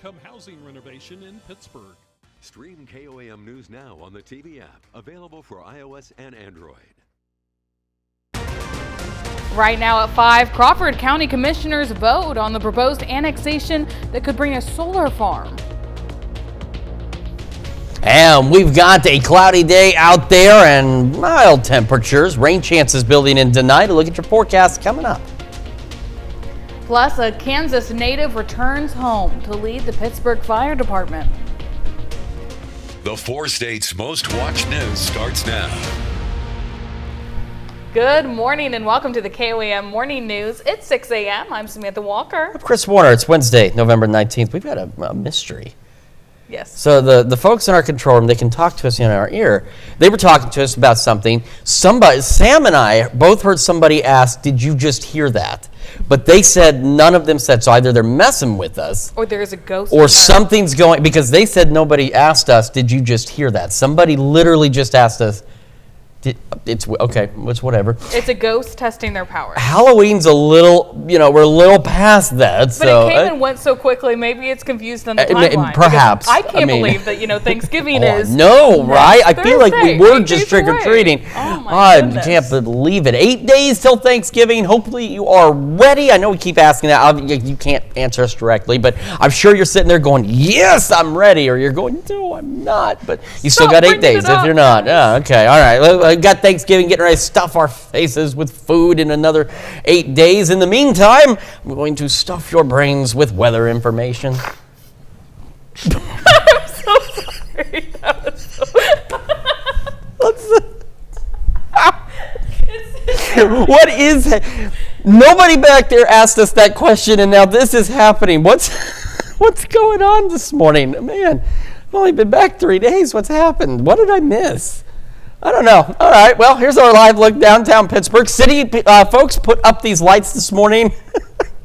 low-income housing renovation in Pittsburgh. Stream KOAM News now on the TV app, available for iOS and Android. Right now at 5, Crawford County Commissioners vote on the proposed annexation that could bring a solar farm. And we've got a cloudy day out there and mild temperatures. Rain chances building in tonight. A look at your forecast coming up. Plus, a Kansas native returns home to lead the Pittsburgh Fire Department. The 4 states' most watched news starts now. Good morning and welcome to the KOAM Morning News. It's 6 a.m. I'm Samantha Walker. I'm Chris Warner. It's Wednesday, November 19th. We've got a mystery. Yes. So the folks in our control room, they can talk to us in our ear. They were talking to us about something. Sam and I both heard somebody ask, did you just hear that? But they said none of them said, so either they're messing with us. Or there's a ghost. Or something's going, because they said nobody asked us, did you just hear that? Somebody literally just asked us, it's okay, it's whatever. It's a ghost testing their power. Halloween's a little, we're a little past that. But it came and went so quickly, maybe it's confused on the timeline. Perhaps. I can't believe that, Thanksgiving is. No, right? I feel like we were just trick-or-treating. Oh my goodness. I can't believe it. 8 days till Thanksgiving. Hopefully you are ready. I know we keep asking that. You can't answer us directly, but I'm sure you're sitting there going, yes, I'm ready. Or you're going, no, I'm not. But you still got 8 days if you're not. Yeah, okay, all right. We've got Thanksgiving, getting ready to stuff our faces with food in another 8 days. In the meantime, I'm going to stuff your brains with weather information. I'm so sorry. That was so... What is it? Nobody back there asked us that question, and now this is happening. What's going on this morning? Man, I've only been back 3 days. What's happened? What did I miss? I don't know. All right, well, here's our live look downtown Pittsburgh. City folks put up these lights this morning.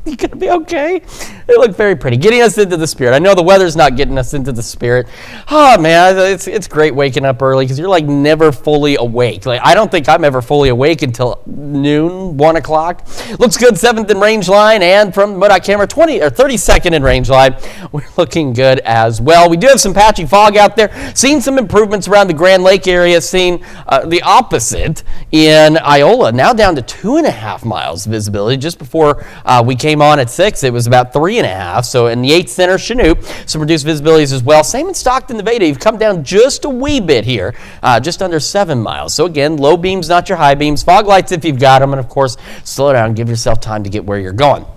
You gonna be okay? They look very pretty, getting us into the spirit. I know the weather's not getting us into the spirit. Oh man, it's great waking up early because you're like never fully awake. Like I don't think I'm ever fully awake until noon, 1 o'clock. Looks good, 7th in range line, and from what I camera, 32nd in range line. We're looking good as well. We do have some patchy fog out there. Seeing some improvements around the Grand Lake area. Seeing the opposite in Iola, now down to 2.5 miles visibility. Just before we came on at 6, it was about 3.5. So in the 8th Center, Chinook, some reduced visibilities as well. Same in Stockton, Nevada. You've come down just a wee bit here, just under 7 miles. So again, low beams, not your high beams. Fog lights if you've got them, and of course, slow down. Give yourself time to get where you're going.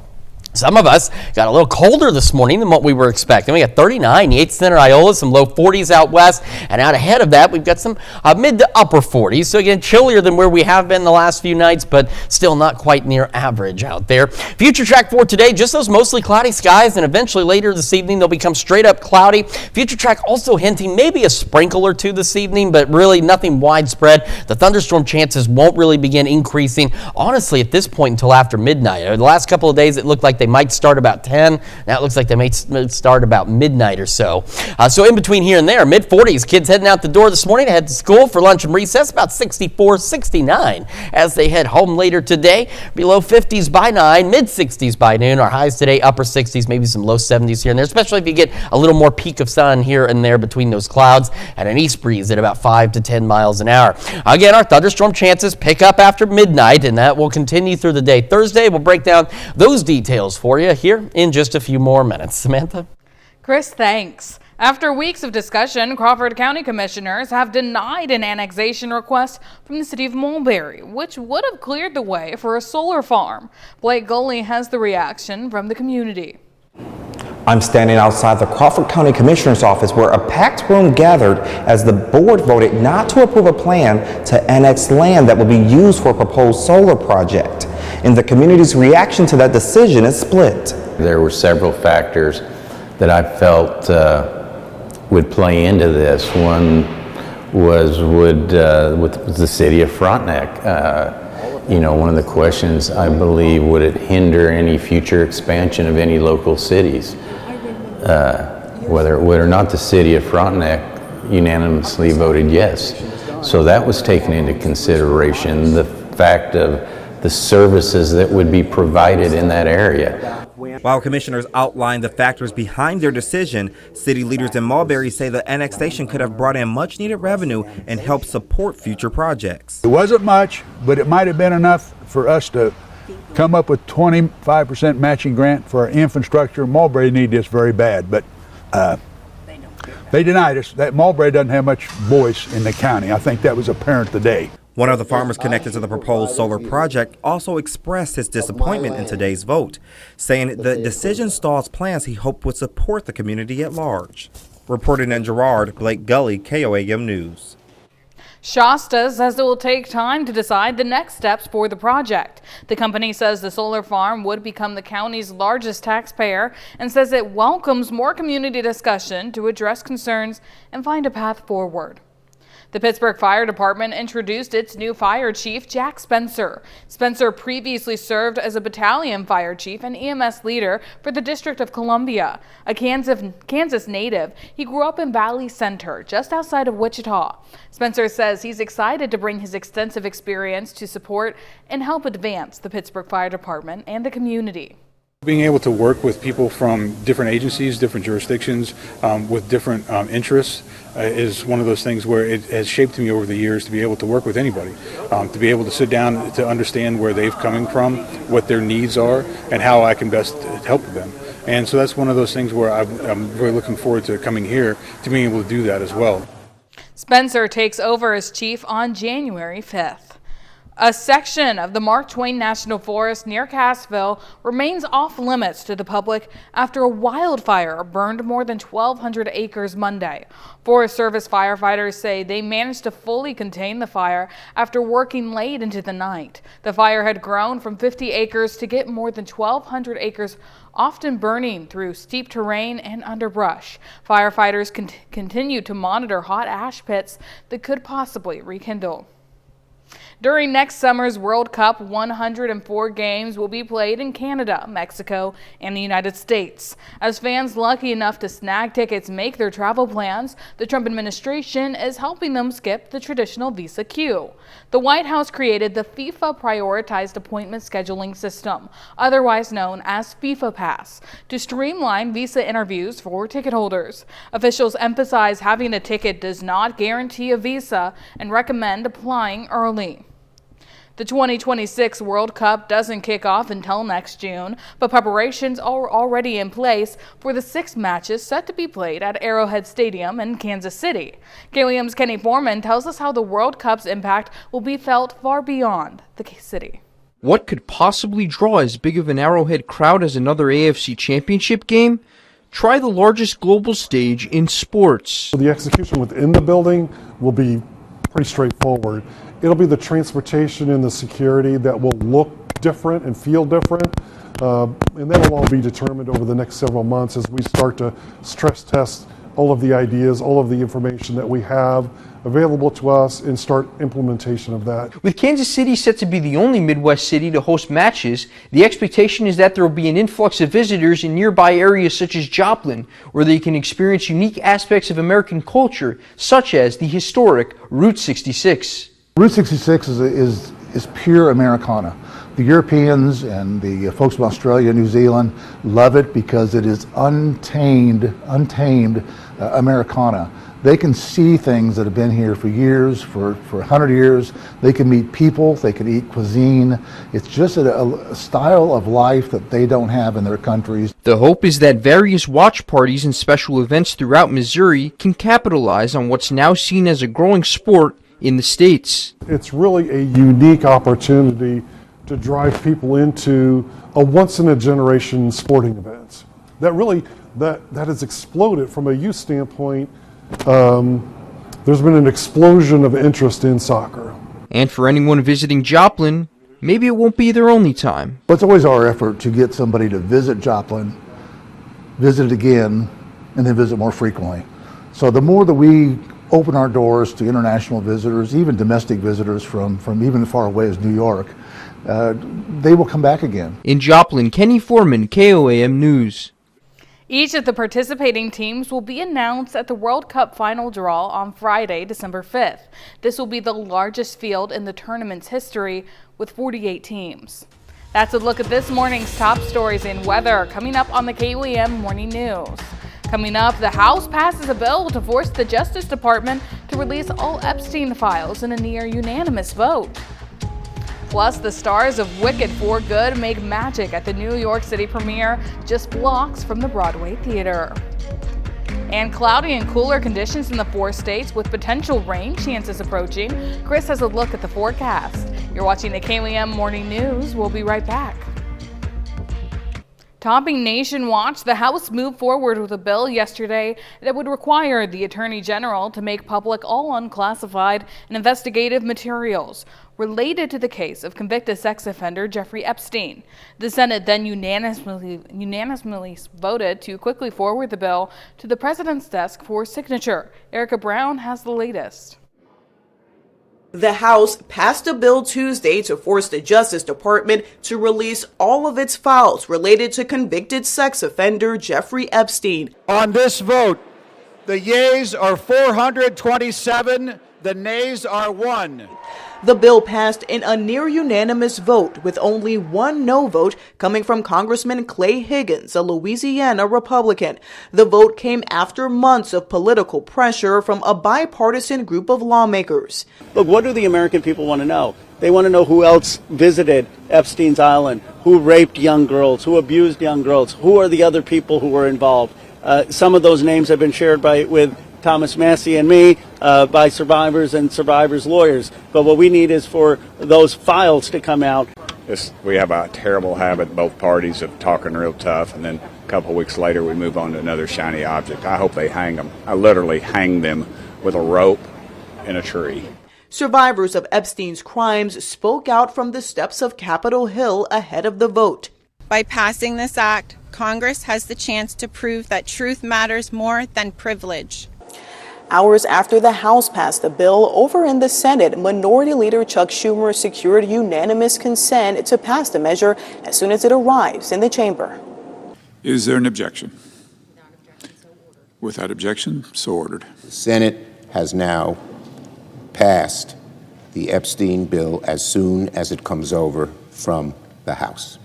Some of us got a little colder this morning than what we were expecting. We got 39, the 8th Center, Iola, some low 40s out west. And out ahead of that, we've got some mid to upper 40s. So again, chillier than where we have been the last few nights, but still not quite near average out there. Future track for today, just those mostly cloudy skies. And eventually later this evening, they'll become straight up cloudy. Future track also hinting maybe a sprinkle or two this evening, but really nothing widespread. The thunderstorm chances won't really begin increasing, honestly, at this point until after midnight. The last couple of days, it looked like they might start about 10. Now it looks like they may start about midnight or so. So in between here and there, mid-40s, kids heading out the door this morning to head to school for lunch and recess, about 64, 69 as they head home later today. Below 50s by 9, mid-60s by noon. Our highs today, upper 60s, maybe some low 70s here and there, especially if you get a little more peak of sun here and there between those clouds, and an east breeze at about 5 to 10 miles an hour. Again, our thunderstorm chances pick up after midnight, and that will continue through the day. Thursday, we'll break down those details for you here in just a few more minutes. Samantha? Chris, thanks. After weeks of discussion, Crawford County Commissioners have denied an annexation request from the city of Mulberry, which would have cleared the way for a solar farm. Blake Gully has the reaction from the community. I'm standing outside the Crawford County Commissioner's office where a packed room gathered as the board voted not to approve a plan to annex land that would be used for a proposed solar project. And the community's reaction to that decision is split. There were several factors that I felt would play into this. One was with the city of Frontenac. One of the questions, I believe, would it hinder any future expansion of any local cities? Whether or not the city of Frontenac unanimously voted yes. So that was taken into consideration, the fact of the services that would be provided in that area. While commissioners outlined the factors behind their decision, city leaders in Mulberry say the annexation could have brought in much needed revenue and helped support future projects. It wasn't much, but it might have been enough for us to come up with 25% matching grant for our infrastructure. Mulberry need this very bad, but they denied us. That Mulberry doesn't have much voice in the county. I think that was apparent today. One of the farmers connected to the proposed solar project also expressed his disappointment in today's vote, saying the decision stalls plans he hoped would support the community at large. Reporting in Girard, Blake Gully, KOAM News. Shasta says it will take time to decide the next steps for the project. The company says the solar farm would become the county's largest taxpayer and says it welcomes more community discussion to address concerns and find a path forward. The Pittsburgh Fire Department introduced its new fire chief, Jack Spencer. Spencer previously served as a battalion fire chief and EMS leader for the District of Columbia. A Kansas native, he grew up in Valley Center, just outside of Wichita. Spencer says he's excited to bring his extensive experience to support and help advance the Pittsburgh Fire Department and the community. Being able to work with people from different agencies, different jurisdictions, with different interests is one of those things where it has shaped me over the years to be able to work with anybody, to be able to sit down to understand where they've coming from, what their needs are, and how I can best help them. And so that's one of those things where I'm really looking forward to coming here to being able to do that as well. Spencer takes over as chief on January 5th. A section of the Mark Twain National Forest near Cassville remains off limits to the public after a wildfire burned more than 1,200 acres Monday. Forest Service firefighters say they managed to fully contain the fire after working late into the night. The fire had grown from 50 acres to get more than 1,200 acres, often burning through steep terrain and underbrush. Firefighters continue to monitor hot ash pits that could possibly rekindle. During next summer's World Cup, 104 games will be played in Canada, Mexico, and the United States. As fans lucky enough to snag tickets make their travel plans, the Trump administration is helping them skip the traditional visa queue. The White House created the FIFA Prioritized Appointment Scheduling System, otherwise known as FIFA Pass, to streamline visa interviews for ticket holders. Officials emphasize having a ticket does not guarantee a visa and recommend applying early. The 2026 World Cup doesn't kick off until next June, but preparations are already in place for the 6 matches set to be played at Arrowhead Stadium in Kansas City. KOAM's Kenny Foreman tells us how the World Cup's impact will be felt far beyond the city. What could possibly draw as big of an Arrowhead crowd as another AFC Championship game? Try the largest global stage in sports. The execution within the building will be pretty straightforward. It'll be the transportation and the security that will look different and feel different, and that will all be determined over the next several months as we start to stress test all of the ideas, all of the information that we have available to us and start implementation of that. With Kansas City set to be the only Midwest city to host matches, the expectation is that there will be an influx of visitors in nearby areas such as Joplin, where they can experience unique aspects of American culture, such as the historic Route 66. Route 66 is pure Americana. The Europeans and the folks from Australia and New Zealand love it because it is untamed Americana. They can see things that have been here for years, for 100 years. They can meet people, they can eat cuisine. It's just a style of life that they don't have in their countries. The hope is that various watch parties and special events throughout Missouri can capitalize on what's now seen as a growing sport in the States. It's really a unique opportunity to drive people into a once-in-a-generation sporting event. That has exploded from a youth standpoint. There's been an explosion of interest in soccer. And for anyone visiting Joplin, maybe it won't be their only time. But it's always our effort to get somebody to visit Joplin, visit it again, and then visit more frequently. So the more that we open our doors to international visitors, even domestic visitors from even as far away as New York, they will come back again. In Joplin, Kenny Foreman, KOAM News. Each of the participating teams will be announced at the World Cup final draw on Friday, December 5th. This will be the largest field in the tournament's history with 48 teams. That's a look at this morning's top stories in weather coming up on the KOAM Morning News. Coming up, the House passes a bill to force the Justice Department to release all Epstein files in a near unanimous vote. Plus, the stars of Wicked for Good make magic at the New York City premiere just blocks from the Broadway theater. And cloudy and cooler conditions in the 4 states with potential rain chances approaching. Chris has a look at the forecast. You're watching the KOAM Morning News. We'll be right back. Topping Nation Watch, the House moved forward with a bill yesterday that would require the Attorney General to make public all unclassified and investigative materials related to the case of convicted sex offender Jeffrey Epstein. The Senate then unanimously voted to quickly forward the bill to the President's desk for signature. Erica Brown has the latest. The House passed a bill Tuesday to force the Justice Department to release all of its files related to convicted sex offender Jeffrey Epstein. On this vote, the yeas are 427, the nays are 1. The bill passed in a near unanimous vote, with only one no vote coming from Congressman Clay Higgins, a Louisiana Republican. The vote came after months of political pressure from a bipartisan group of lawmakers. Look, what do the American people want to know? They want to know who else visited Epstein's Island, who raped young girls, who abused young girls, who are the other people who were involved. Some of those names have been shared with Thomas Massey and me by survivors and survivors' lawyers. But what we need is for those files to come out. We have a terrible habit, both parties, of talking real tough, and then a couple of weeks later we move on to another shiny object. I hope they hang them. I literally hang them with a rope in a tree. Survivors of Epstein's crimes spoke out from the steps of Capitol Hill ahead of the vote. By passing this act, Congress has the chance to prove that truth matters more than privilege. Hours after the House passed the bill, over in the Senate, Minority Leader Chuck Schumer secured unanimous consent to pass the measure as soon as it arrives in the chamber. Is there an objection? Without objection, so ordered. The Senate has now passed the Epstein bill as soon as it comes over from the House.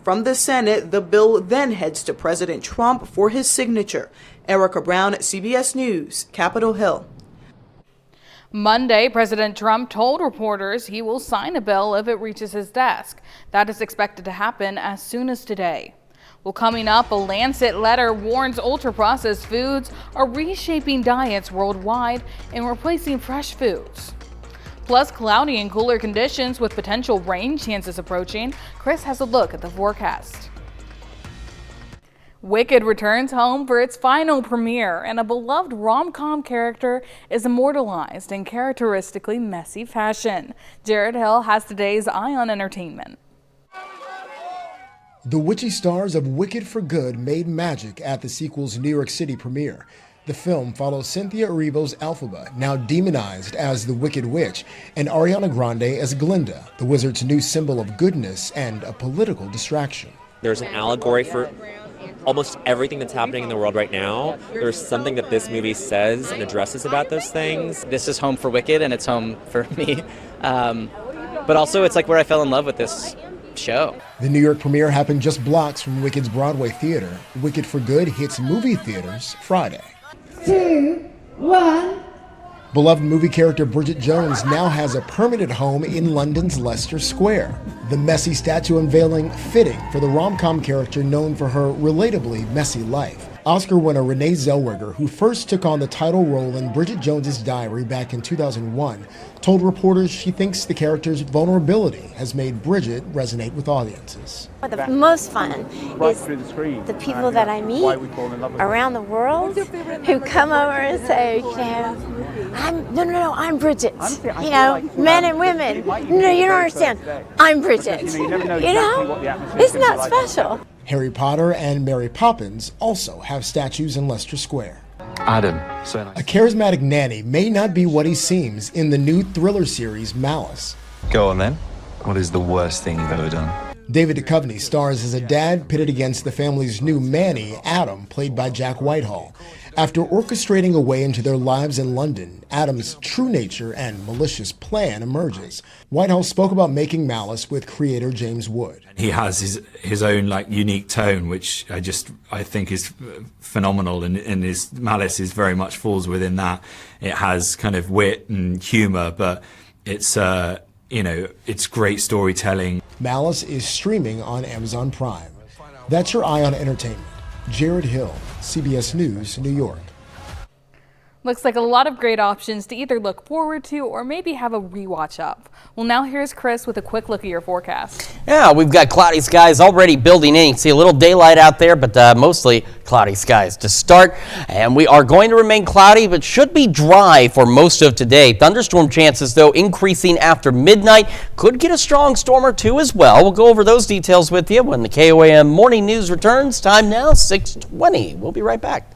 From the Senate, the bill then heads to President Trump for his signature. Erica Brown, CBS News, Capitol Hill. Monday, President Trump told reporters he will sign a bill if it reaches his desk. That is expected to happen as soon as today. Well, coming up, a Lancet letter warns ultra-processed foods are reshaping diets worldwide and replacing fresh foods. Plus, cloudy and cooler conditions with potential rain chances approaching. Chris has a look at the forecast. Wicked returns home for its final premiere, and a beloved rom-com character is immortalized in characteristically messy fashion. Jared Hill has today's Eye on Entertainment. The witchy stars of Wicked for Good made magic at the sequel's New York City premiere. The film follows Cynthia Erivo's Elphaba, now demonized as the Wicked Witch, and Ariana Grande as Glinda, the wizard's new symbol of goodness and a political distraction. There's an allegory for almost everything that's happening in the world right now. There's something that this movie says and addresses about those things. This is home for Wicked, and it's home for me. But also, it's like where I fell in love with this show. The New York premiere happened just blocks from Wicked's Broadway theater. Wicked for Good hits movie theaters Friday. 2, 1. Beloved movie character Bridget Jones now has a permanent home in London's Leicester Square. The messy statue unveiling fitting for the rom-com character known for her relatably messy life. Oscar winner Renee Zellweger, who first took on the title role in Bridget Jones's Diary back in 2001, told reporters she thinks the character's vulnerability has made Bridget resonate with audiences. The most fun is the people that I meet around the world who come over and say, you know, I'm Bridget. You know, men and women. No, you don't understand. I'm Bridget. You know, isn't that special? Harry Potter and Mary Poppins also have statues in Leicester Square. Adam, so nice. A charismatic nanny may not be what he seems in the new thriller series Malice. Go on then. What is the worst thing you've ever done? David Duchovny stars as a dad pitted against the family's new Manny, Adam, played by Jack Whitehall. After orchestrating a way into their lives in London, Adam's true nature and malicious plan emerges. Whitehall spoke about making Malice with creator James Wood. He has his own unique tone, which I think is phenomenal, and his Malice is very much falls within that. It has kind of wit and humor, but it's it's great storytelling. Malice is streaming on Amazon Prime. That's your Eye on Entertainment. Jared Hill, CBS News, New York. Looks like a lot of great options to either look forward to or maybe have a rewatch up. Well, now here's Chris with a quick look at your forecast. Yeah, we've got cloudy skies already building in. You can see a little daylight out there, but mostly cloudy skies to start. And we are going to remain cloudy, but should be dry for most of today. Thunderstorm chances, though, increasing after midnight. Could get a strong storm or two as well. We'll go over those details with you when the KOAM Morning News returns. Time now, 6:20. We'll be right back.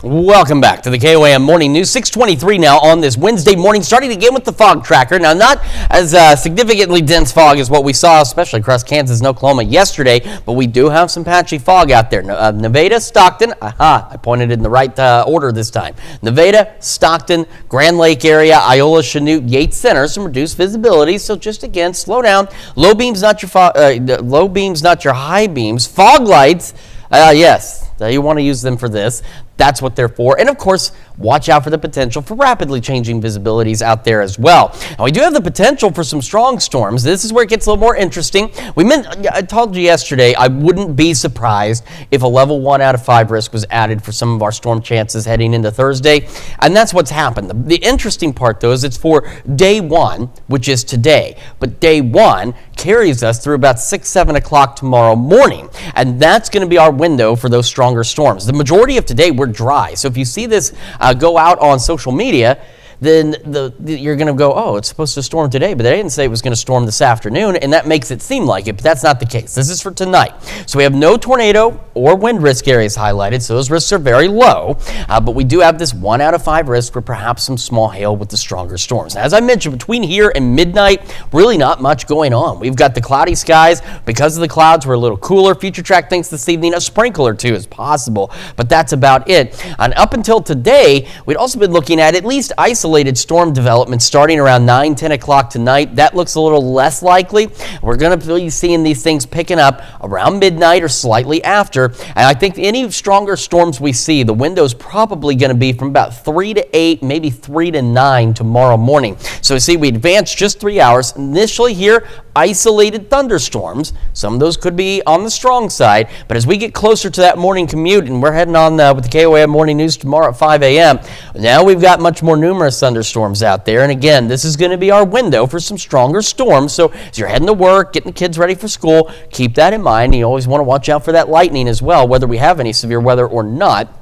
Welcome back to the KOAM Morning News. 6:23 now on this Wednesday morning, starting again with the fog tracker. Now, not as significantly dense fog as what we saw, especially across Kansas and Oklahoma yesterday, but we do have some patchy fog out there. Nevada, Stockton, I pointed in the right order this time. Nevada, Stockton, Grand Lake area, Iola, Chanute, Yates Center, some reduced visibility, so just again, slow down. Low beams, not your high beams. Fog lights, yes, you want to use them for this. That's what they're for. And of course, watch out for the potential for rapidly changing visibilities out there as well. And we do have the potential for some strong storms. This is where it gets a little more interesting. I told you yesterday I wouldn't be surprised if a level 1 out of 5 risk was added for some of our storm chances heading into Thursday. And that's what's happened. The interesting part, though, is it's for day 1, which is today. But day 1 carries us through about 6, 7 o'clock tomorrow morning. And that's going to be our window for those stronger storms. The majority of today, we're dry. So if you see this go out on social media, then you're going to go, oh, it's supposed to storm today, but they didn't say it was going to storm this afternoon, and that makes it seem like it, but that's not the case. This is for tonight. So we have no tornado or wind risk areas highlighted, so those risks are very low, but we do have this 1 out of 5 risk for perhaps some small hail with the stronger storms. Now, as I mentioned, between here and midnight, really not much going on. We've got the cloudy skies. Because of the clouds, we're a little cooler. Future Track thinks this evening a sprinkle or two is possible, but that's about it. And up until today, we'd also been looking at least isolated storm development starting around 9, 10 o'clock tonight. That looks a little less likely. We're going to be seeing these things picking up around midnight or slightly after. And I think any stronger storms we see, the window's probably going to be from about 3 to 8, maybe 3 to 9 tomorrow morning. So see, we advanced just 3 hours. Initially here, isolated thunderstorms. Some of those could be on the strong side, but as we get closer to that morning commute, and we're heading on with the KOAM Morning News tomorrow at 5 a.m., now we've got much more numerous thunderstorms out there. And again, this is going to be our window for some stronger storms. So as you're heading to work, getting the kids ready for school, keep that in mind. You always want to watch out for that lightning as well, whether we have any severe weather or not.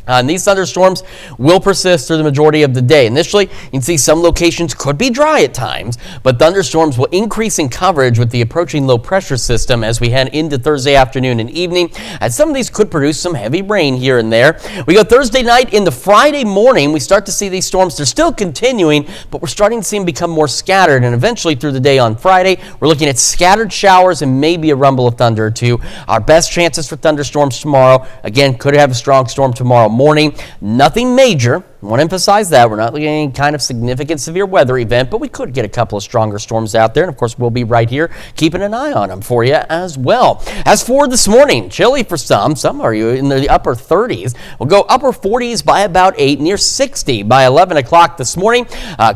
And these thunderstorms will persist through the majority of the day. Initially, you can see some locations could be dry at times, but thunderstorms will increase in coverage with the approaching low pressure system as we head into Thursday afternoon and evening. And some of these could produce some heavy rain here and there. We go Thursday night into Friday morning. We start to see these storms. They're still continuing, but we're starting to see them become more scattered. And eventually through the day on Friday, we're looking at scattered showers and maybe a rumble of thunder or two. Our best chances for thunderstorms tomorrow. Again, could have a strong storm tomorrow morning. Nothing major. I want to emphasize that. We're not looking at any kind of significant severe weather event, but we could get a couple of stronger storms out there. And of course, we'll be right here keeping an eye on them for you as well. As for this morning, chilly for some are you in the upper 30s. We'll go upper 40s by about 8, near 60 by 11 o'clock this morning.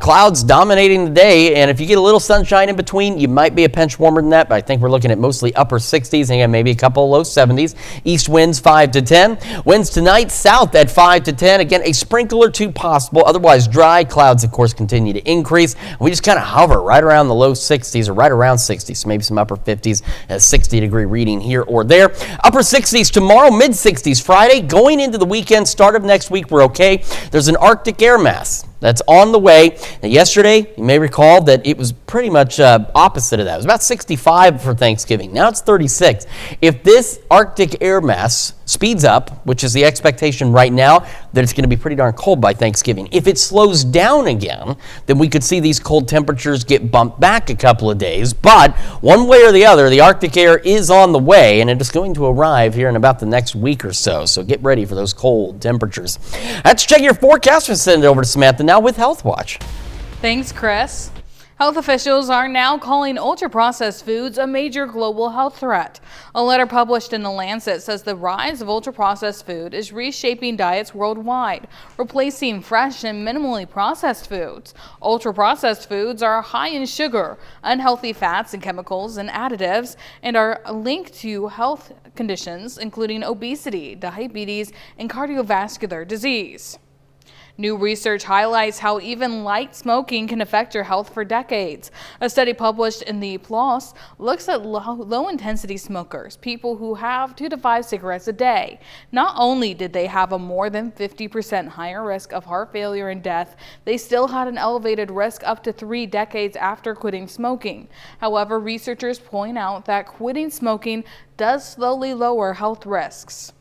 Clouds dominating the day, and if you get a little sunshine in between, you might be a pinch warmer than that, but I think we're looking at mostly upper 60s, and again, maybe a couple of low 70s. East winds 5 to 10. Winds tonight south at 5 to 10. Again, a sprinkle or two two possible. Otherwise dry. Clouds, of course, continue to increase. We just kind of hover right around the low 60s or right around 60, so maybe some upper 50s, a 60-degree reading here or there. Upper 60s tomorrow, mid 60s Friday. Going into the weekend, start of next week, we're okay. There's an Arctic air mass that's on the way. Now, yesterday, you may recall that it was pretty much opposite of that. It was about 65 for Thanksgiving. Now it's 36. If this Arctic air mass speeds up, which is the expectation right now, that it's going to be pretty darn cold by Thanksgiving. If it slows down again, then we could see these cold temperatures get bumped back a couple of days. But one way or the other, the Arctic air is on the way, and it is going to arrive here in about the next week or so. So get ready for those cold temperatures. Let's check your forecast and send it over to Samantha now with Health Watch. Thanks, Chris. Health officials are now calling ultra-processed foods a major global health threat. A letter published in The Lancet says the rise of ultra-processed food is reshaping diets worldwide, replacing fresh and minimally processed foods. Ultra-processed foods are high in sugar, unhealthy fats and chemicals and additives, and are linked to health conditions including obesity, diabetes, and cardiovascular disease. New research highlights how even light smoking can affect your health for decades. A study published in the PLOS looks at low-intensity smokers, people who have 2 to 5 cigarettes a day. Not only did they have a more than 50% higher risk of heart failure and death, they still had an elevated risk up to 3 decades after quitting smoking. However, researchers point out that quitting smoking does slowly lower health risks.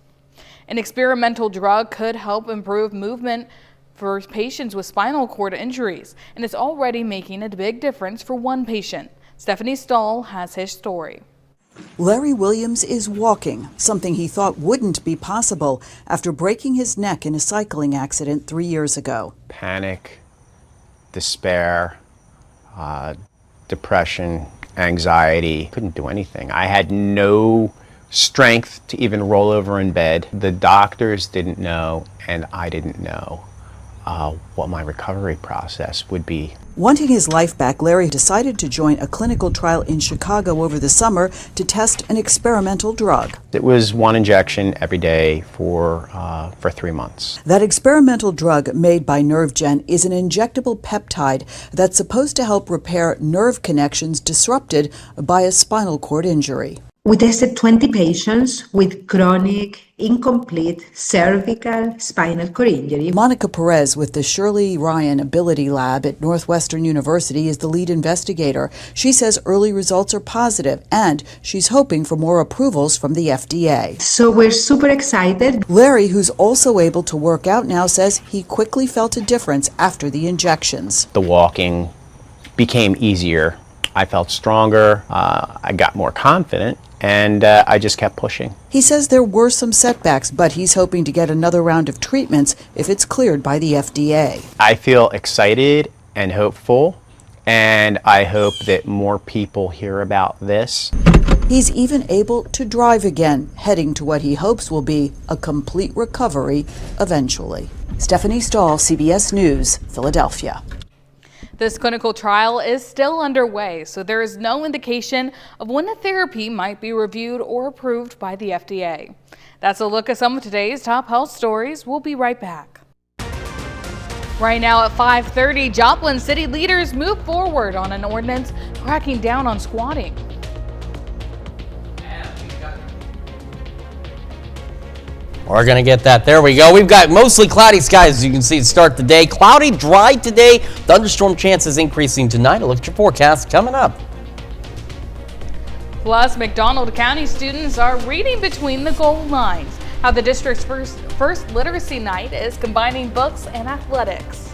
An experimental drug could help improve movement for patients with spinal cord injuries, and it's already making a big difference for one patient. Stephanie Stahl has his story. Larry Williams is walking, something he thought wouldn't be possible after breaking his neck in a cycling accident 3 years ago. Panic, despair, depression, anxiety. Couldn't do anything. I had no strength to even roll over in bed. The doctors didn't know, and I didn't know what my recovery process would be. Wanting his life back, Larry decided to join a clinical trial in Chicago over the summer to test an experimental drug. It was 1 injection every day for 3 months. That experimental drug made by NerveGen is an injectable peptide that's supposed to help repair nerve connections disrupted by a spinal cord injury. We tested 20 patients with chronic, incomplete cervical spinal cord injury. Monica Perez with the Shirley Ryan Ability Lab at Northwestern University is the lead investigator. She says early results are positive, and she's hoping for more approvals from the FDA. So we're super excited. Larry, who's also able to work out now, says he quickly felt a difference after the injections. The walking became easier. I felt stronger. I got more confident. And I just kept pushing. He says there were some setbacks, but he's hoping to get another round of treatments if it's cleared by the FDA. I feel excited and hopeful, and I hope that more people hear about this. He's even able to drive again, heading to what he hopes will be a complete recovery eventually. Stephanie Stahl, CBS News, Philadelphia. This clinical trial is still underway, so there is no indication of when the therapy might be reviewed or approved by the FDA. That's a look at some of today's top health stories. We'll be right back. Right now at 5:30, Joplin city leaders move forward on an ordinance cracking down on squatting. We're going to get that. There we go. We've got mostly cloudy skies, as you can see, to start the day. Cloudy, dry today. Thunderstorm chances increasing tonight. A look at your forecast coming up. Plus, McDonald County students are reading between the goal lines. How the district's first literacy night is combining books and athletics.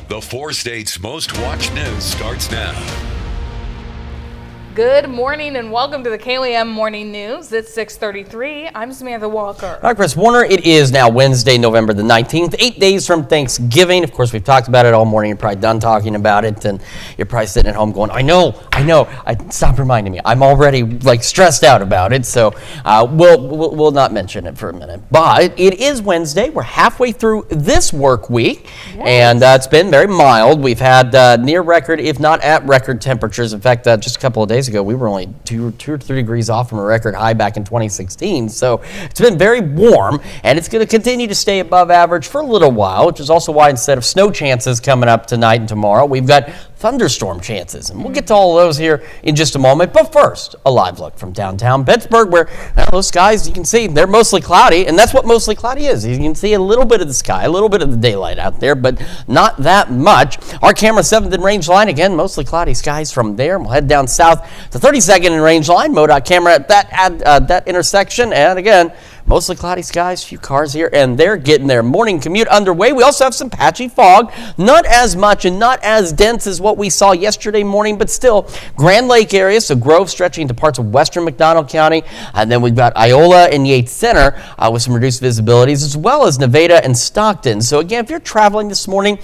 The 4 states' most watched news starts now. Good morning and welcome to the KOAM Morning News. It's 6:33. I'm Samantha Walker. Hi, Chris Warner. It is now Wednesday, November the 19th, 8 days from Thanksgiving. Of course, we've talked about it all morning. You're probably done talking about it, and you're probably sitting at home going, I know I know. Stop reminding me. I'm already like stressed out about it, so we'll not mention it for a minute. But it is Wednesday. We're halfway through this work week, and it's been very mild. We've had near record, if not at record temperatures. In fact, just a couple of days ago, we were only 2 or 3 degrees off from a record high back in 2016. So it's been very warm, and it's going to continue to stay above average for a little while, which is also why instead of snow chances coming up tonight and tomorrow, we've got thunderstorm chances. And we'll get to all of those here in just a moment. But first, a live look from downtown Pittsburgh, where those skies, you can see, they're mostly cloudy. And that's what mostly cloudy is. You can see a little bit of the sky, a little bit of the daylight out there, but not that much. Our camera 7th in range line, again, mostly cloudy skies from there. We'll head down south to 32nd in range line. MoDOT camera at that intersection. And again, mostly cloudy skies, few cars here and there getting their morning commute underway. We also have some patchy fog, not as much and not as dense as what we saw yesterday morning, but still Grand Lake area, so Grove stretching to parts of western McDonald County. And then we've got Iola and Yates Center with some reduced visibilities, as well as Nevada and Stockton. So again, if you're traveling this morning,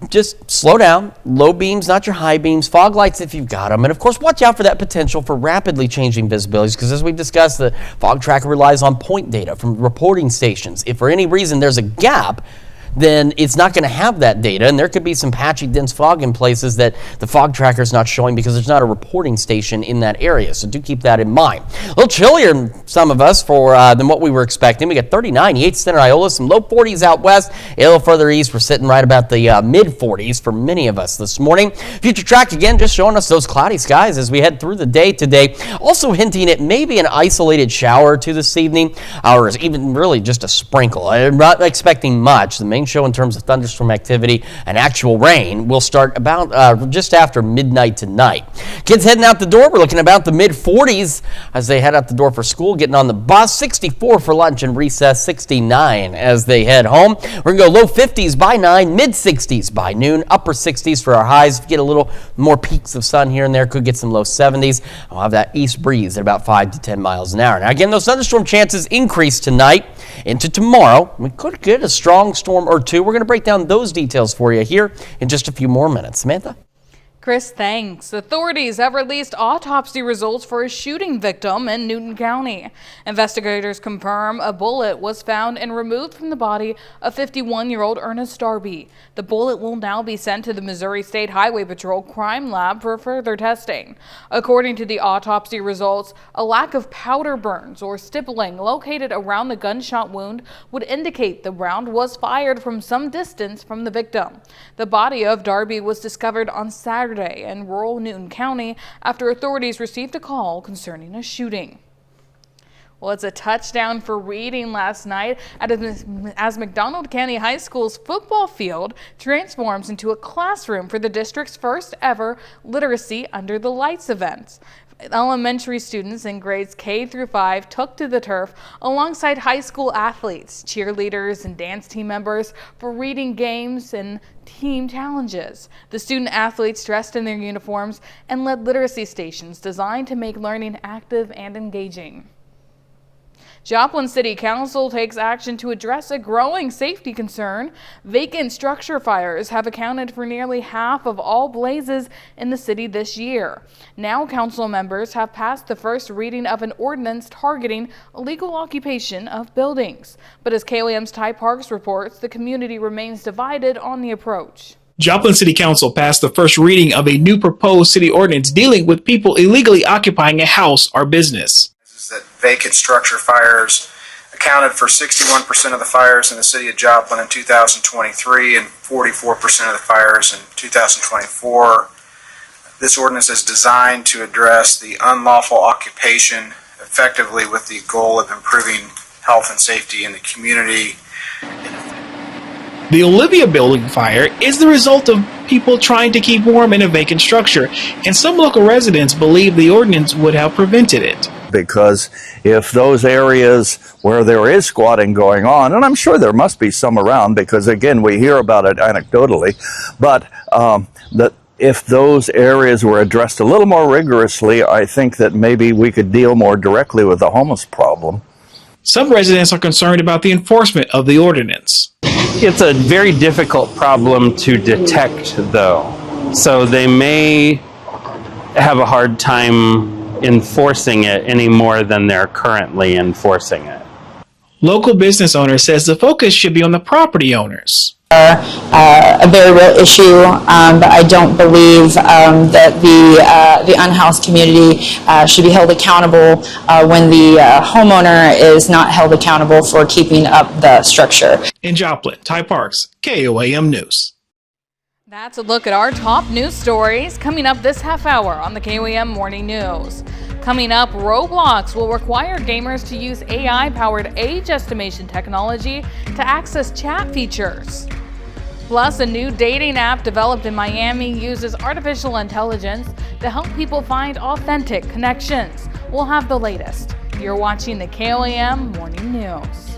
just slow down. Low beams, not your high beams. Fog lights if you've got them. And of course, watch out for that potential for rapidly changing visibilities, because as we've discussed, the fog tracker relies on point data from reporting stations. If for any reason there's a gap, then it's not going to have that data, and there could be some patchy, dense fog in places that the fog tracker is not showing because there's not a reporting station in that area. So do keep that in mind. A little chillier than some of us than what we were expecting. We got 39, Yates Center, Iola, some low 40s out west. A little further east, we're sitting right about the mid 40s for many of us this morning. Future track again, just showing us those cloudy skies as we head through the day today. Also hinting at maybe an isolated shower or two this evening, or even really just a sprinkle. I'm not expecting much. The main show in terms of thunderstorm activity and actual rain will start about just after midnight tonight. Kids heading out the door, we're looking about the mid 40s as they head out the door for school, getting on the bus. 64 for lunch and recess, 69 as they head home. We're going to go low 50s by 9, mid 60s by noon, upper 60s for our highs. If you get a little more peaks of sun here and there, could get some low 70s. We'll have that east breeze at about 5 to 10 miles an hour. Now again, those thunderstorm chances increase tonight into tomorrow. We could get a strong storm or two. We're going to break down those details for you here in just a few more minutes. Samantha? Chris, thanks. Authorities have released autopsy results for a shooting victim in Newton County. Investigators confirm a bullet was found and removed from the body of 51-year-old Ernest Darby. The bullet will now be sent to the Missouri State Highway Patrol Crime Lab for further testing. According to the autopsy results, a lack of powder burns or stippling located around the gunshot wound would indicate the round was fired from some distance from the victim. The body of Darby was discovered on Saturday in rural Newton County after authorities received a call concerning a shooting. Well, it's a touchdown for reading last night as McDonald County High School's football field transforms into a classroom for the district's first ever Literacy Under the Lights event. Elementary students in grades K through 5 took to the turf alongside high school athletes, cheerleaders, and dance team members for reading games and team challenges. The student athletes dressed in their uniforms and led literacy stations designed to make learning active and engaging. Joplin City Council takes action to address a growing safety concern. Vacant structure fires have accounted for nearly half of all blazes in the city this year. Now council members have passed the first reading of an ordinance targeting illegal occupation of buildings. But as KOAM's Ty Parks reports, the community remains divided on the approach. Joplin City Council passed the first reading of a new proposed city ordinance dealing with people illegally occupying a house or business. That vacant structure fires accounted for 61% of the fires in the city of Joplin in 2023 and 44% of the fires in 2024. This ordinance is designed to address the unlawful occupation effectively with the goal of improving health and safety in the community. The Olivia building fire is the result of people trying to keep warm in a vacant structure, and some local residents believe the ordinance would have prevented it. Because if those areas where there is squatting going on, and I'm sure there must be some around because, again, we hear about it anecdotally, but that if those areas were addressed a little more rigorously, I think that maybe we could deal more directly with the homeless problem. Some residents are concerned about the enforcement of the ordinance. It's a very difficult problem to detect, though. So they may have a hard time enforcing it any more than they're currently enforcing it. Local business owner says the focus should be on the property owners. A very real issue, but I don't believe that the unhoused community should be held accountable when the homeowner is not held accountable for keeping up the structure. In Joplin, Ty Parks, KOAM News. That's a look at our top news stories coming up this half hour on the KOAM Morning News. Coming up, Roblox will require gamers to use AI-powered age estimation technology to access chat features. Plus, a new dating app developed in Miami uses artificial intelligence to help people find authentic connections. We'll have the latest. You're watching the KOAM Morning News.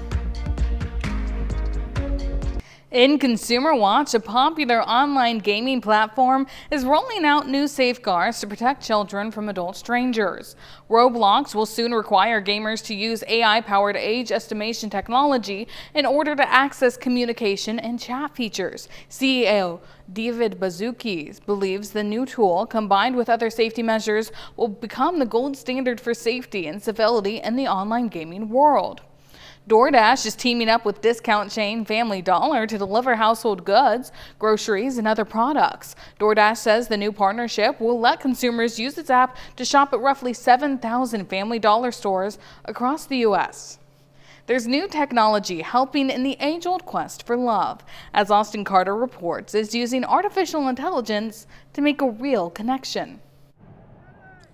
In Consumer Watch, a popular online gaming platform is rolling out new safeguards to protect children from adult strangers. Roblox will soon require gamers to use AI-powered age estimation technology in order to access communication and chat features. CEO David Baszucki believes the new tool, combined with other safety measures, will become the gold standard for safety and civility in the online gaming world. DoorDash is teaming up with discount chain Family Dollar to deliver household goods, groceries, and other products. DoorDash says the new partnership will let consumers use its app to shop at roughly 7,000 Family Dollar stores across the U.S. There's new technology helping in the age-old quest for love, as Austin Carter reports, is using artificial intelligence to make a real connection.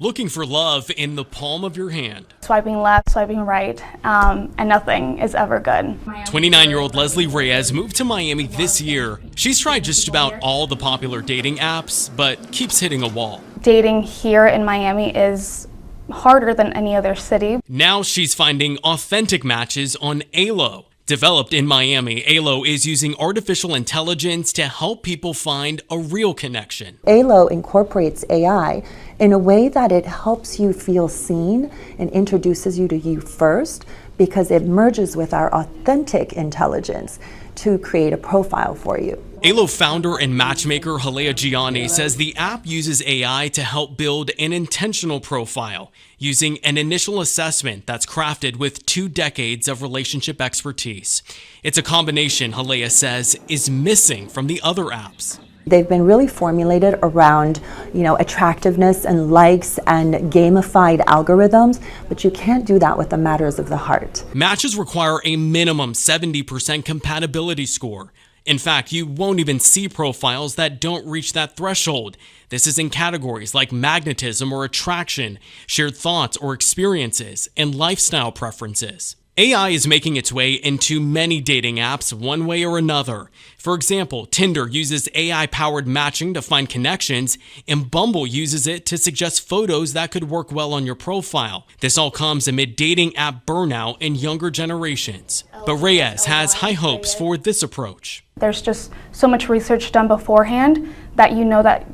Looking for love in the palm of your hand. Swiping left, swiping right, and nothing is ever good. 29-year-old Leslie Reyes moved to Miami this year. She's tried just about all the popular dating apps, but keeps hitting a wall. Dating here in Miami is harder than any other city. Now she's finding authentic matches on Alo. Developed in Miami, Alo is using artificial intelligence to help people find a real connection. Alo incorporates AI in a way that it helps you feel seen and introduces you to you first, because it merges with our authentic intelligence to create a profile for you. Alo founder and matchmaker Halea Gianni says the app uses AI to help build an intentional profile using an initial assessment that's crafted with 2 decades of relationship expertise. It's a combination, Halea says, is missing from the other apps. They've been really formulated around, attractiveness and likes and gamified algorithms, but you can't do that with the matters of the heart. Matches require a minimum 70% compatibility score. In fact, you won't even see profiles that don't reach that threshold. This is in categories like magnetism or attraction, shared thoughts or experiences, and lifestyle preferences. AI is making its way into many dating apps one way or another. For example, Tinder uses AI-powered matching to find connections, and Bumble uses it to suggest photos that could work well on your profile. This all comes amid dating app burnout in younger generations. But Reyes has high hopes for this approach. There's just so much research done beforehand that you know that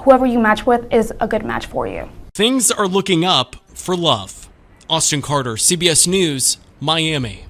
whoever you match with is a good match for you. Things are looking up for love. Austin Carter, CBS News, Miami.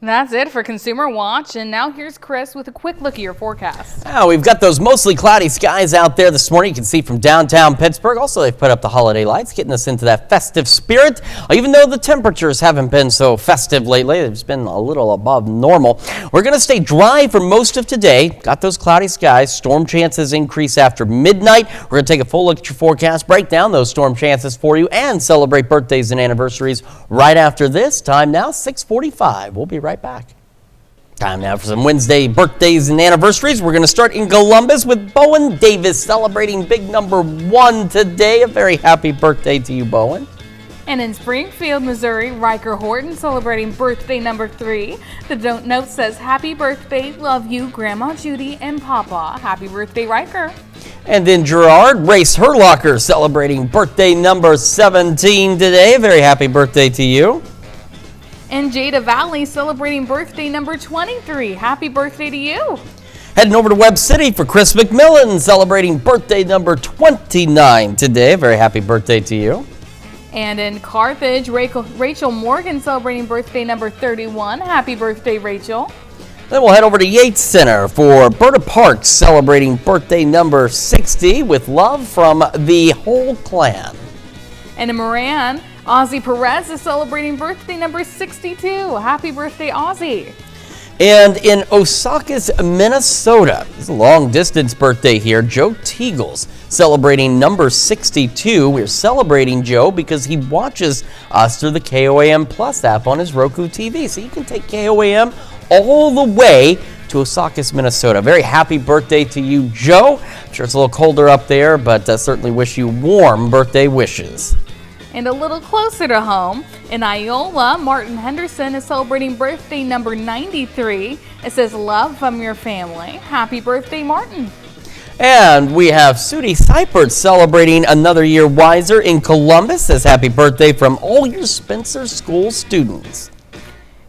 That's it for Consumer Watch, and now here's Chris with a quick look at your forecast. We've got those mostly cloudy skies out there this morning. You can see from downtown Pittsburgh. Also, they've put up the holiday lights, getting us into that festive spirit. Even though the temperatures haven't been so festive lately, it's been a little above normal. We're going to stay dry for most of today. Got those cloudy skies. Storm chances increase after midnight. We're going to take a full look at your forecast, break down those storm chances for you, and celebrate birthdays and anniversaries right after this. Time now, 6:45. We'll be right back. Time now for some Wednesday birthdays and anniversaries. We're going to start in Columbus with Bowen Davis celebrating big number 1 today. A very happy birthday to you, Bowen. And in Springfield, Missouri, Riker Horton celebrating birthday number 3. The note says, "Happy birthday, love you, Grandma Judy and Papa." Happy birthday, Riker. And in Girard, Race Herlocker celebrating birthday number 17 today. Very happy birthday to you. And Jada Valley celebrating birthday number 23. Happy birthday to you. Heading over to Webb City for Chris McMillan celebrating birthday number 29 today. Very happy birthday to you. And in Carthage, Rachel Morgan celebrating birthday number 31. Happy birthday, Rachel. Then we'll head over to Yates Center for Berta Parks celebrating birthday number 60 with love from the whole clan. And in Moran, Ozzy Perez is celebrating birthday number 62. Happy birthday, Ozzy. And in Osakis, Minnesota, it's a long-distance birthday here. Joe Teagles celebrating number 62. We're celebrating Joe because he watches us through the KOAM Plus app on his Roku TV. So you can take KOAM all the way to Osakis, Minnesota. Very happy birthday to you, Joe. I'm sure it's a little colder up there, but certainly wish you warm birthday wishes. And a little closer to home, in Iola, Martin Henderson is celebrating birthday number 93. It says, love from your family. Happy birthday, Martin. And we have Sudi Seipert celebrating another year wiser in Columbus. Says happy birthday from all your Spencer School students.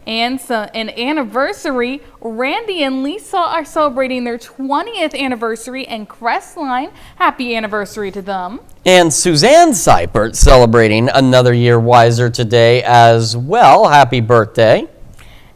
And so an anniversary, Randy and Lisa are celebrating their 20th anniversary in Crestline. Happy anniversary to them. And Suzanne Seipert celebrating another year wiser today as well. Happy birthday.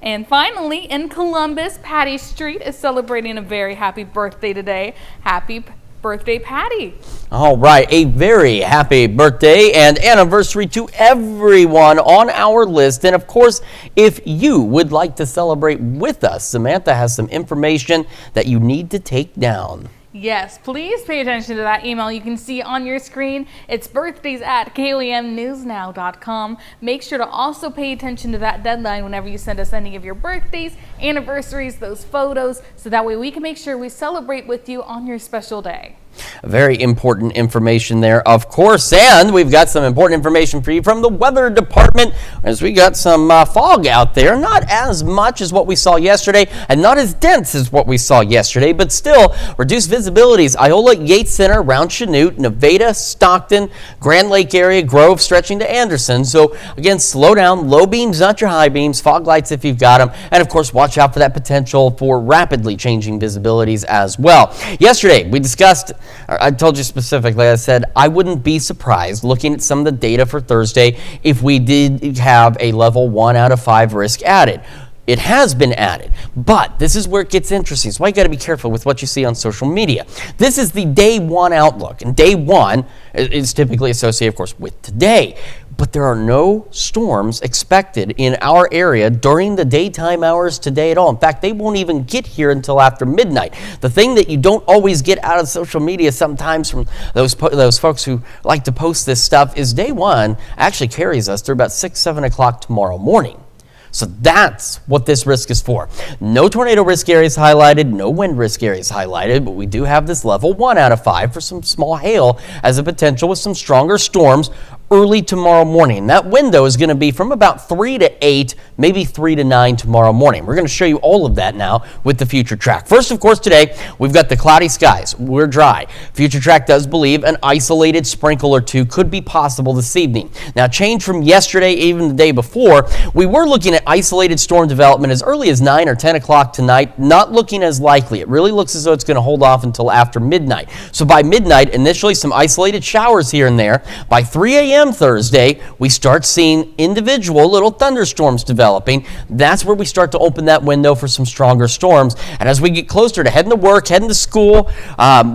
And finally, in Columbus, Patty Street is celebrating a very happy birthday today. Happy birthday, Patty. All right, a very happy birthday and anniversary to everyone on our list. And of course, if you would like to celebrate with us, Samantha has some information that you need to take down. Yes, please pay attention to that email you can see on your screen. It's birthdays@koamnewsnow.com. Make sure to also pay attention to that deadline whenever you send us any of your birthdays, anniversaries, those photos, so that way we can make sure we celebrate with you on your special day. Very important information there, of course. And we've got some important information for you from the weather department as we got some fog out there. Not as much as what we saw yesterday and not as dense as what we saw yesterday, but still reduced visibilities. Iola, Yates Center, around Chanute, Nevada, Stockton, Grand Lake area, Grove, stretching to Anderson. So again, slow down, low beams, not your high beams, fog lights if you've got them. And of course, watch out for that potential for rapidly changing visibilities as well. Yesterday, we discussed, I told you specifically, I said I wouldn't be surprised looking at some of the data for Thursday if we did have a level 1 out of 5 risk added. It has been added, but this is where it gets interesting. So you got to be careful with what you see on social media. This is the day 1 outlook, and day 1 is typically associated, of course, with today. But there are no storms expected in our area during the daytime hours today at all. In fact, they won't even get here until after midnight. The thing that you don't always get out of social media sometimes from those folks who like to post this stuff is day 1 actually carries us through about 6, 7 o'clock tomorrow morning. So that's what this risk is for. No tornado risk areas highlighted, no wind risk areas highlighted, but we do have this level 1 out of 5 for some small hail as a potential with some stronger storms early tomorrow morning. That window is going to be from about 3 to 8, maybe 3 to 9 tomorrow morning. We're going to show you all of that now with the Future Track. First, of course, today we've got the cloudy skies. We're dry. Future Track does believe an isolated sprinkle or two could be possible this evening. Now, change from yesterday, even the day before, we were looking at isolated storm development as early as 9 or 10 o'clock tonight, not looking as likely. It really looks as though it's going to hold off until after midnight. So by midnight, initially some isolated showers here and there. By 3 a.m. Thursday, we start seeing individual little thunderstorms developing. That's where we start to open that window for some stronger storms. And as we get closer to heading to work, heading to school,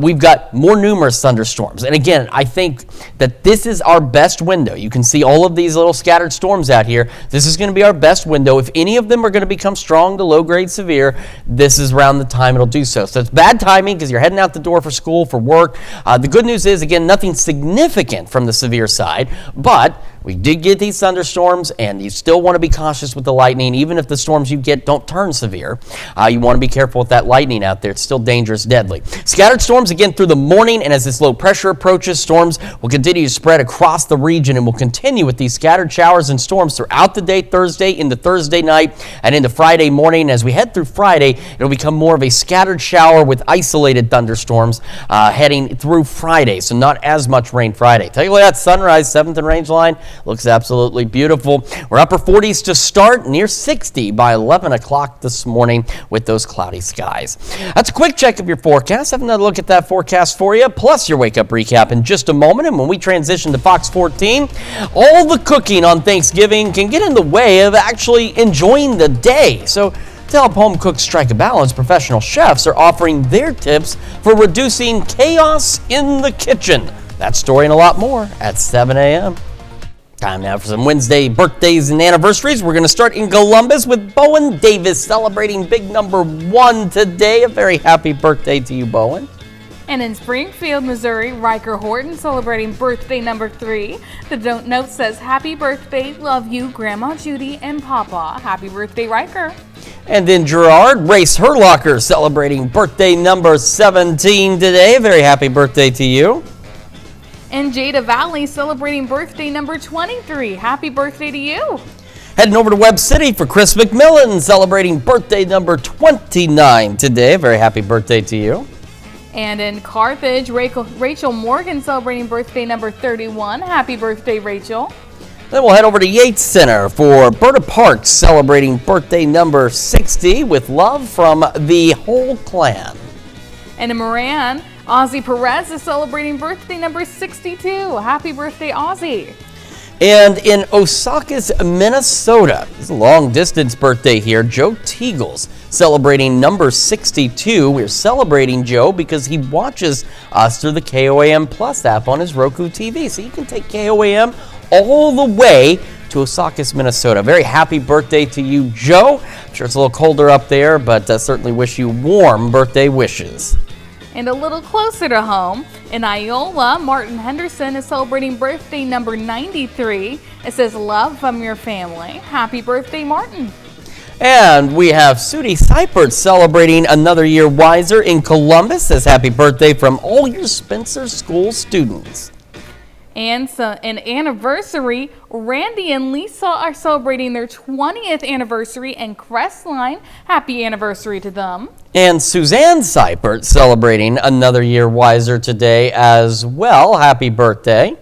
we've got more numerous thunderstorms. And again, I think that this is our best window. You can see all of these little scattered storms out here. This is going to be our best window. If any of them are going to become strong to low-grade severe, this is around the time it'll do so. So it's bad timing because you're heading out the door for school, for work. The good news is, again, nothing significant from the severe side. But we did get these thunderstorms, and you still want to be cautious with the lightning. Even if the storms you get don't turn severe, you want to be careful with that lightning out there. It's still dangerous, deadly. Scattered storms again through the morning, and as this low pressure approaches, storms will continue to spread across the region, and will continue with these scattered showers and storms throughout the day Thursday, into Thursday night, and into Friday morning. As we head through Friday, it'll become more of a scattered shower with isolated thunderstorms heading through Friday, so not as much rain Friday. Take a look at that sunrise, 7th and range line. Looks absolutely beautiful. We're upper 40s to start, near 60 by 11 o'clock this morning with those cloudy skies. That's a quick check of your forecast. Have another look at that forecast for you, plus your wake-up recap in just a moment. And when we transition to Fox 14, all the cooking on Thanksgiving can get in the way of actually enjoying the day. So To help home cooks strike a balance, professional chefs are offering their tips for reducing chaos in the kitchen. That story and a lot more at 7 a.m. Time now for some Wednesday birthdays and anniversaries. We're going to start in Columbus with Bowen Davis celebrating big number 1 today. A very happy birthday to you, Bowen. And in Springfield, Missouri, Riker Horton celebrating birthday number 3. The note says, "Happy birthday, love you, Grandma Judy and Papa." Happy birthday, Riker. And in Girard, Race Herlocker celebrating birthday number 17 today. Very happy birthday to you. And Jada Valley celebrating birthday number 23. Happy birthday to you. Heading over to Webb City for Chris McMillan celebrating birthday number 29 today. Very happy birthday to you. And in Carthage, Rachel Morgan celebrating birthday number 31. Happy birthday, Rachel. Then we'll head over to Yates Center for Berta Parks celebrating birthday number 60 with love from the whole clan. And in Moran, Ozzy Perez is celebrating birthday number 62. Happy birthday, Ozzy. And in Osakis, Minnesota, it's a long distance birthday here. Joe Teagles celebrating number 62. We're celebrating Joe because he watches us through the KOAM Plus app on his Roku TV. So you can take KOAM all the way to Osakis, Minnesota. Very happy birthday to you, Joe. I'm sure it's a little colder up there, but certainly wish you warm birthday wishes. And a little closer to home, in Iola, Martin Henderson is celebrating birthday number 93. It says, "Love from your family." Happy birthday, Martin. And we have Sudie Seipert celebrating another year wiser in Columbus. Says happy birthday from all your Spencer School students. And so an anniversary, Randy and Lisa are celebrating their 20th anniversary in Crestline. Happy anniversary to them. And Suzanne Seipert celebrating another year wiser today as well. Happy birthday.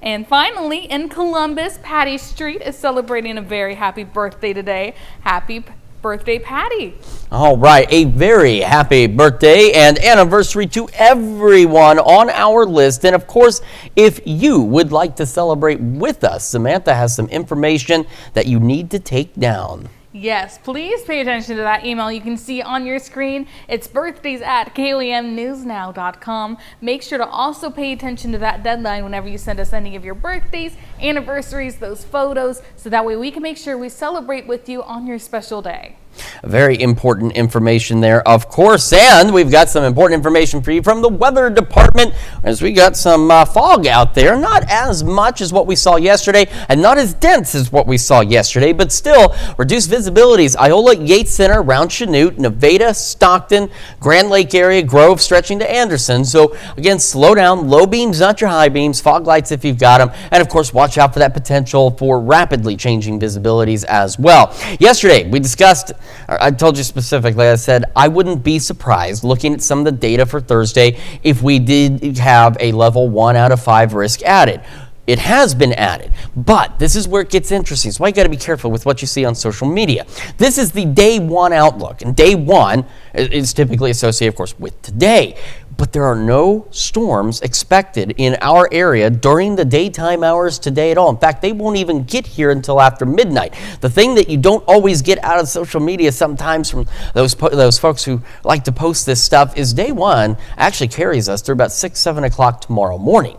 And finally, in Columbus, Patty Street is celebrating a very happy birthday today. Happy birthday, Patty. All right, a very happy birthday and anniversary to everyone on our list. And of course, if you would like to celebrate with us, Samantha has some information that you need to take down. Yes, please pay attention to that email you can see on your screen. It's birthdays@koamnewsnow.com. Make sure to also pay attention to that deadline whenever you send us any of your birthdays, anniversaries, those photos, so that way we can make sure we celebrate with you on your special day. Very important information there, of course. And we've got some important information for you from the weather department as we got some fog out there. Not as much as what we saw yesterday and not as dense as what we saw yesterday, but still reduced visibilities. Iola, Yates Center, around Chanute, Nevada, Stockton, Grand Lake area, Grove, stretching to Anderson. So again, slow down, low beams, not your high beams, fog lights if you've got them. And of course, watch out for that potential for rapidly changing visibilities as well. Yesterday, we discussed, I told you specifically, I said I wouldn't be surprised looking at some of the data for Thursday if we did have a level 1 out of 5 risk added. It has been added, but this is where it gets interesting. So you got to be careful with what you see on social media. This is the day 1 outlook, and day 1 is typically associated, of course, with today. But there are no storms expected in our area during the daytime hours today at all. In fact, they won't even get here until after midnight. The thing that you don't always get out of social media sometimes from those folks who like to post this stuff is day 1 actually carries us through about 6, 7 o'clock tomorrow morning.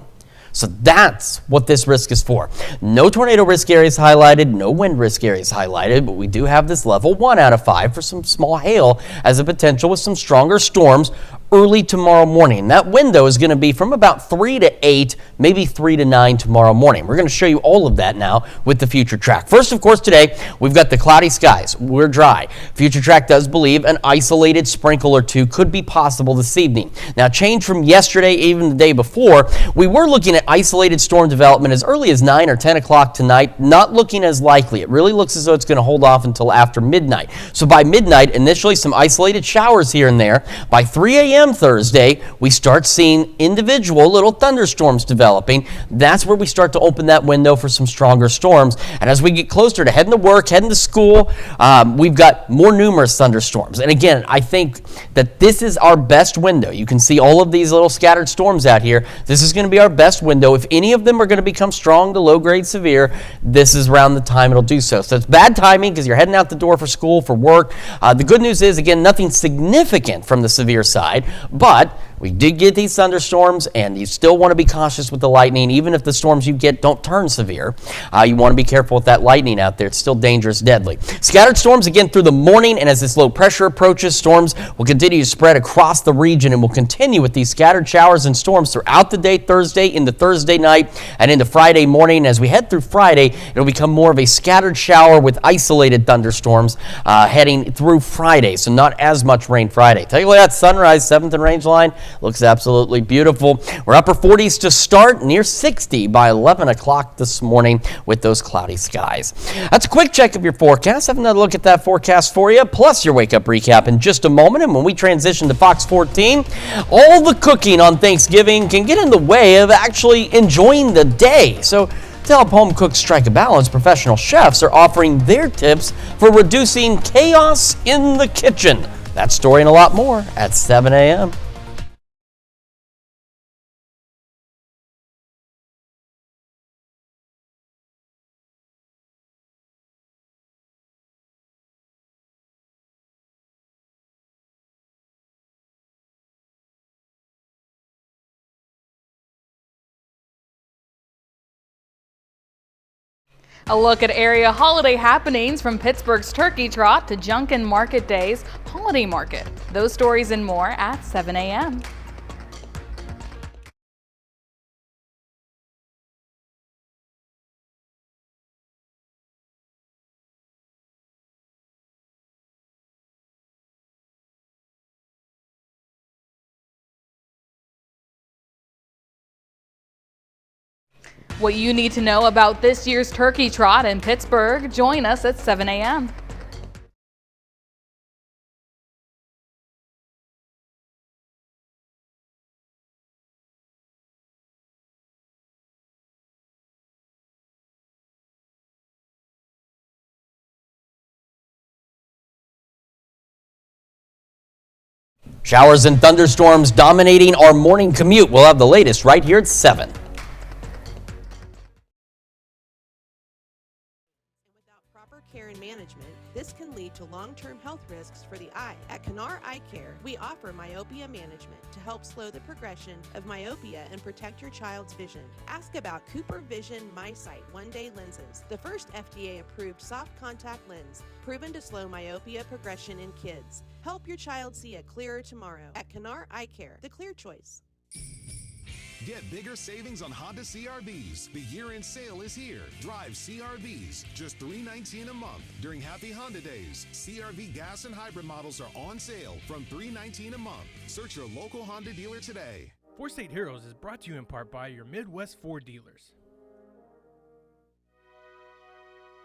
So that's what this risk is for. No tornado risk areas highlighted, no wind risk areas highlighted, but we do have this level 1 out of 5 for some small hail as a potential with some stronger storms early tomorrow morning. That window is going to be from about 3 to 8, maybe 3 to 9 tomorrow morning. We're going to show you all of that now with the Future Track. First, of course, today we've got the cloudy skies. We're dry. Future Track does believe an isolated sprinkle or two could be possible this evening. Now, change from yesterday, even the day before, we were looking at isolated storm development as early as 9 or 10 o'clock tonight, not looking as likely. It really looks as though it's going to hold off until after midnight. So by midnight, initially some isolated showers here and there. By 3 a.m. Thursday, we start seeing individual little thunderstorms developing. That's where we start to open that window for some stronger storms. And as we get closer to heading to work, heading to school, we've got more numerous thunderstorms. And again, I think that this is our best window. You can see all of these little scattered storms out here. This is going to be our best window window. If any of them are going to become strong to low-grade severe, this is around the time it'll do so. So it's bad timing because you're heading out the door for school, for work. The good news is, again, nothing significant from the severe side, but we did get these thunderstorms, and you still want to be cautious with the lightning. Even if the storms you get don't turn severe, you want to be careful with that lightning out there. It's still dangerous, deadly. Scattered storms again through the morning, and as this low pressure approaches, storms will continue to spread across the region, and will continue with these scattered showers and storms throughout the day Thursday, into Thursday night, and into Friday morning. As we head through Friday, it'll become more of a scattered shower with isolated thunderstorms heading through Friday, so not as much rain Friday. Take a look at that sunrise, 7th and range line. Looks absolutely beautiful. We're upper 40s to start, near 60 by 11 o'clock this morning with those cloudy skies. That's a quick check of your forecast. Have another look at that forecast for you, plus your wake-up recap in just a moment. And when we transition to Fox 14, all the cooking on Thanksgiving can get in the way of actually enjoying the day. So to help home cooks strike a balance, professional chefs are offering their tips for reducing chaos in the kitchen. That story and a lot more at 7 a.m. A look at area holiday happenings, from Pittsburgh's Turkey Trot to Junkin Market Day's Holiday Market. Those stories and more at 7 a.m. What you need to know about this year's Turkey Trot in Pittsburgh. Join us at 7 a.m. Showers and thunderstorms dominating our morning commute. We'll have the latest right here at 7. Care and management, this can lead to long-term health risks for the eye. At Canar Eye Care, we offer myopia management to help slow the progression of myopia and protect your child's vision. Ask about Cooper Vision MySight one-day lenses, the first FDA-approved soft contact lens proven to slow myopia progression in kids. Help your child see a clearer tomorrow. At Canar Eye Care, the clear choice. Get bigger savings on Honda CR-Vs. The year-end sale is here. Drive CR-Vs, just $319 a month during Happy Honda Days. CR-V gas and hybrid models are on sale from $319 a month. Search your local Honda dealer today. Four State Heroes is brought to you in part by your Midwest Ford dealers.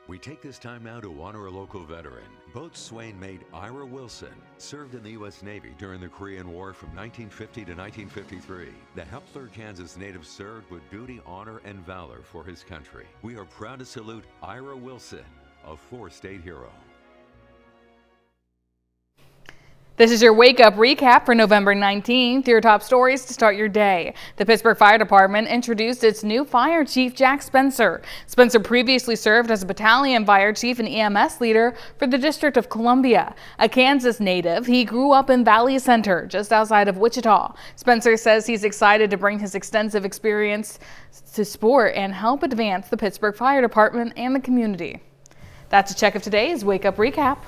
We take this time now to honor a local veteran. Boatswain mate Ira Wilson served in the U.S. Navy during the Korean War from 1950 to 1953. The Hepler, Kansas native served with duty, honor, and valor for his country. We are proud to salute Ira Wilson, a four-state hero. This is your wake-up recap for November 19th. Your top stories to start your day. The Pittsburgh Fire Department introduced its new fire chief, Jack Spencer. Spencer previously served as a battalion fire chief and EMS leader for the District of Columbia. A Kansas native, he grew up in Valley Center, just outside of Wichita. Spencer says he's excited to bring his extensive experience to sport and help advance the Pittsburgh Fire Department and the community. That's a check of today's wake-up recap.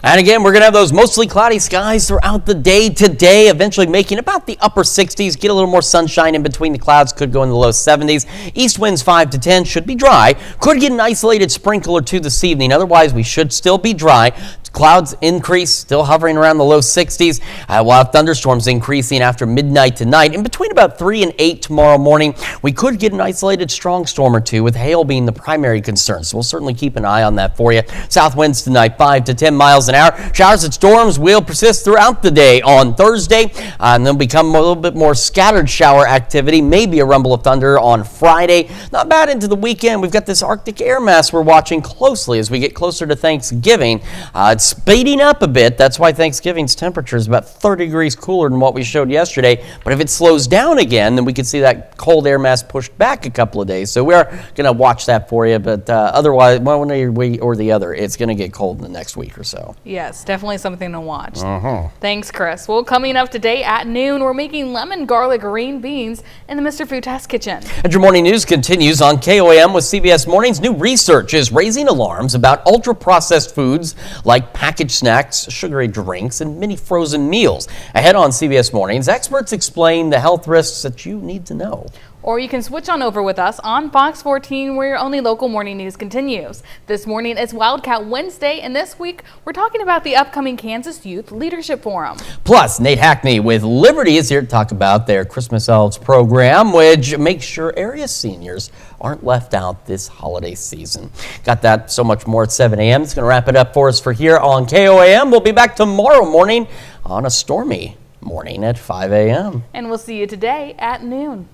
And again, we're going to have those mostly cloudy skies throughout the day today, eventually making about the upper 60s. Get a little more sunshine in between the clouds, could go in the low 70s. East winds 5 to 10, should be dry. Could get an isolated sprinkle or two this evening. Otherwise, we should still be dry. Clouds increase, still hovering around the low 60s. We'll have thunderstorms increasing after midnight tonight. In between about 3 and 8 tomorrow morning, we could get an isolated strong storm or two, with hail being the primary concern. So we'll certainly keep an eye on that for you. South winds tonight 5 to 10 miles an hour. Showers and storms will persist throughout the day on Thursday, and they'll become a little bit more scattered shower activity, maybe a rumble of thunder on Friday. Not bad into the weekend. We've got this Arctic air mass we're watching closely as we get closer to Thanksgiving. It's speeding up a bit. That's why Thanksgiving's temperature is about 30 degrees cooler than what we showed yesterday. But if it slows down again, then we could see that cold air mass pushed back a couple of days. So we're going to watch that for you. But otherwise, one way or the other, it's going to get cold in the next week or so. Yes, definitely something to watch. Thanks, Chris. Well, coming up today at noon, we're making lemon garlic green beans in the Mr. Food Test Kitchen. And your morning news continues on KOAM with CBS Mornings. New research is raising alarms about ultra-processed foods like packaged snacks, sugary drinks, and many frozen meals. Ahead on CBS Mornings, experts explain the health risks that you need to know. Or you can switch on over with us on Fox 14, where your only local morning news continues. This morning is Wildcat Wednesday, and this week we're talking about the upcoming Kansas Youth Leadership Forum. Plus, Nate Hackney with Liberty is here to talk about their Christmas Elves program, which makes sure area seniors aren't left out this holiday season. Got that, so much more at 7 a.m. It's going to wrap it up for us for here on KOAM. We'll be back tomorrow morning on a stormy morning at 5 a.m. And we'll see you today at noon.